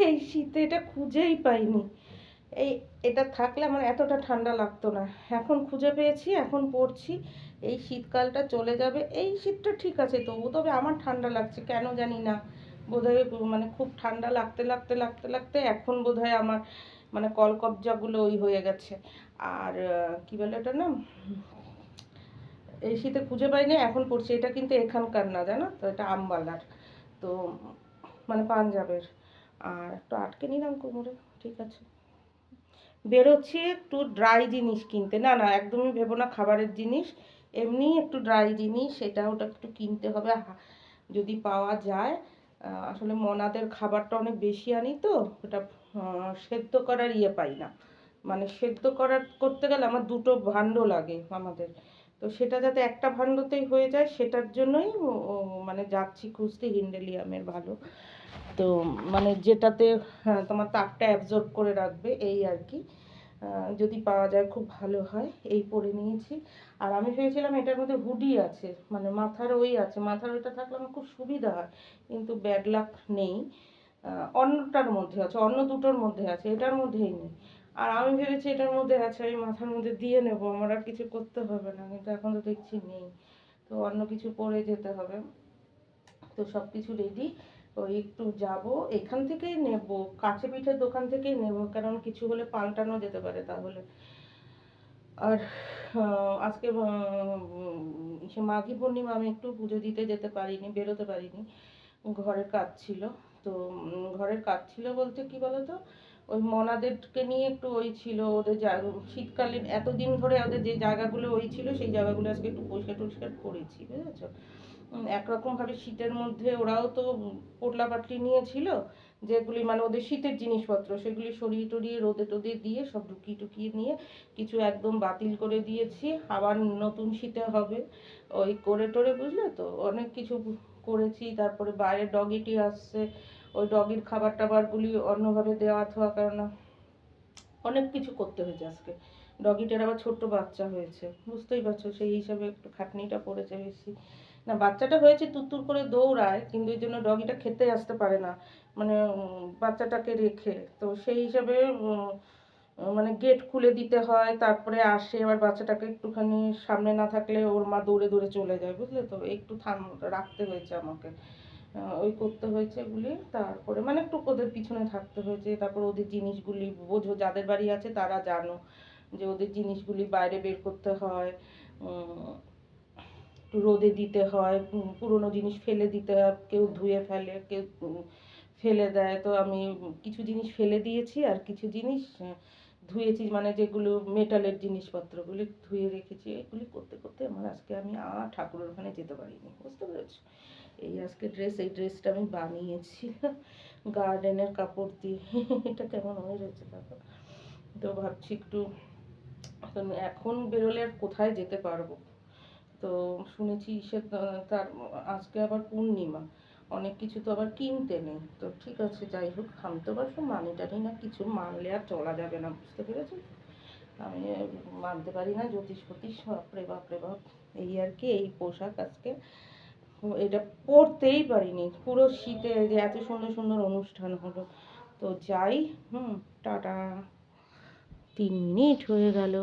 এই শীতে এটা খুঁজেই পাইনি। এই এটা থাকলে আমার এতটা ঠান্ডা লাগতো না। এখন খুঁজে পেয়েছি, এখন পরছি। এই শীতকালটা চলে যাবে, এই শীতটা ঠিক আছে তবু, তবে আমার ঠান্ডা লাগছে কেন জানি না। বোধহয় মানে খুব ঠান্ডা লাগতে লাগতে লাগতে লাগতে এখন বোধহয় আমার মানে কলকবজাগুলো ওই হয়ে গেছে। আর কি বলে এটা না, এই শীতে খুঁজে পাইনি, এখন পড়ছি। এটা কিন্তু এখানকার না, জানো তো, এটা আমবালার। তো মানে পাঞ্জাবের। আর একটু আটকে নিলাম কোমরে, ঠিক আছে। বেরোচ্ছি একটু ড্রাই জিনিস কিনতে, না না একদমই ভেবো না খাবারের জিনিস, এমনি একটু ড্রাই জিনিস, এটা ওটা একটু কিনতে হবে যদি পাওয়া যায়। আসলে মনাদের খাবারটা অনেক বেশি আনি তো, ওটা সেদ্ধ করার ইয়ে পাই না। মানে সেদ্ধ করতে গেলে আমার দুটো ভাণ্ড লাগে আমাদের। তো সেটা যাতে একটা ভাণ্ডতেই হয়ে যায়, সেটার জন্যই মানে যাচ্ছি খুঁজতে হিন্ডেলিয়ামের ভালো। তো মানে যেটাতে হ্যাঁ তোমার তাপটা অ্যাবজর্ব করে রাখবে, এই আর কি। যদি পাওয়া যায় খুব ভালো হয়। এই পরে নিয়েছি। আর আমি ভেবেছিলাম এটার মধ্যে হুডি আছে, মানে মাথার ওই আছে, মাথার ওইটা থাকলে আমার খুব সুবিধা হয়, কিন্তু ব্যাড লাক নেই। অন্যটার মধ্যে আছে, অন্য দুটোর মধ্যে আছে, এটার মধ্যেই নেই। আর আমি ভেবেছি এটার মধ্যে আছে, আমি মাথার মধ্যে দিয়ে নেব, আমার আর কিছু করতে হবে না, কিন্তু এখন তো দেখছি নেই। তো অন্য কিছু পরে যেতে হবে। তো সব কিছু রেডি। ওই একটু যাব, এখান থেকেই নেব, কাছে পিঠের দোকান থেকেই নেব, কারণ কিছু হলে পাল্টানো যেতে পারে তাহলে। আর আজকে সে মাঘী পূর্ণিমা, আমি একটু পুজো দিতে যেতে পারিনি, বেরোতে পারিনি, ঘরের কাজ ছিল। তো ঘরের কাজ ছিল বলতে কি বলতো, ওই মনাদেরকে নিয়ে একটু ওই ছিল, ওদের শীতকালীন এতদিন ধরে ওদের যে জায়গাগুলো ওই ছিল, সেই জায়গাগুলো আজকে একটু পরিষ্কার টরিষ্কার করেছি, বুঝেছো। একরকমভাবে শীতের মধ্যে ওরাও তো পোটলা পাটলি নিয়েছিল, যেগুলি মানে ওদের শীতের জিনিসপত্র, সেগুলি সরিয়ে টরিয়ে রোদে টোদে দিয়ে সব ঢুকিয়ে টুকিয়ে নিয়ে কিছু একদম বাতিল করে দিয়েছি। আবার নতুন শীতে হবে ওই করে টোরে, বুঝলে তো, অনেক কিছু করেছি। তারপরে বাইরে ডগিটি আসছে, ওই ডগির খাবার টাবারগুলি অন্যভাবে দেওয়া থাকার কারণে অনেক কিছু করতে হয়েছে আজকে। ডগিটার আবার ছোট্ট বাচ্চা হয়েছে, বুঝতেই পারছো, সেই হিসাবে একটু খাটনিটা পড়েছে বেশি। না বাচ্চাটা হয়েছে তুত্তুর করে দৌড়ায়, কিন্তু এই জন্য ডগিটা খেতে আসতে পারে না, মানে বাচ্চাটাকে রেখে। তো সেই হিসাবে মানে গেট খুলে দিতে হয়, তারপরে আসে, আবার বাচ্চাটাকে একটুখানি সামনে না থাকলে ওর মা দৌড়ে দৌড়ে চলে যায়, বুঝলে তো, একটু রাখতে হয়েছে আমাকে। ওই করতে হয়েছে এগুলি, তারপরে মানে একটু ওদের পিছনে থাকতে হয়েছে। তারপর ওদের জিনিসগুলি বোঝো, যাদের বাড়ি আছে তারা জানো যে ওদের জিনিসগুলি বাইরে বের করতে হয়, একটু রোদে দিতে হয়, পুরনো জিনিস ফেলে দিতে হয়, কেউ ধুয়ে ফেলে, কেউ ফেলে দেয়। তো আমি কিছু জিনিস ফেলে দিয়েছি, আর কিছু জিনিস ধুয়েছি, মানে যেগুলো মেটালের জিনিসপত্রগুলি ধুয়ে রেখেছি। এগুলি করতে করতে আমার আজকে আমি আর ঠাকুরের ওখানে যেতে পারিনি, বুঝতে পেরেছো। এই আজকে এই ড্রেসটা আমি বানিয়েছি গার্ডেনের কাপড় দিয়ে। এটা কেমন হয়ে যাচ্ছে দেখো। তো ভাবছি একটু এখন বেরোলে আর কোথায় যেতে পারবো। তো শুনেছি সে তার আজকে আবার পূর্ণিমা, অনেক কিছু তো আবার কিনতে নেই। তো ঠিক আছে, যাই হোক, আমি তো আবার সব মানি টানি না, কিছু মানলে আর চলা যাবে না, বুঝতে পেরেছি। আমি মানতে পারি না জ্যোতিষ ফতিস, বাপরে বাপরে বাপ। এই আর কি, এই পোশাক আজকে এটা পরতেই পারিনি পুরো শীতে, যে এত সুন্দর সুন্দর অনুষ্ঠান হলো। তো যাই, টাটা। 3 মিনিট হয়ে গেল।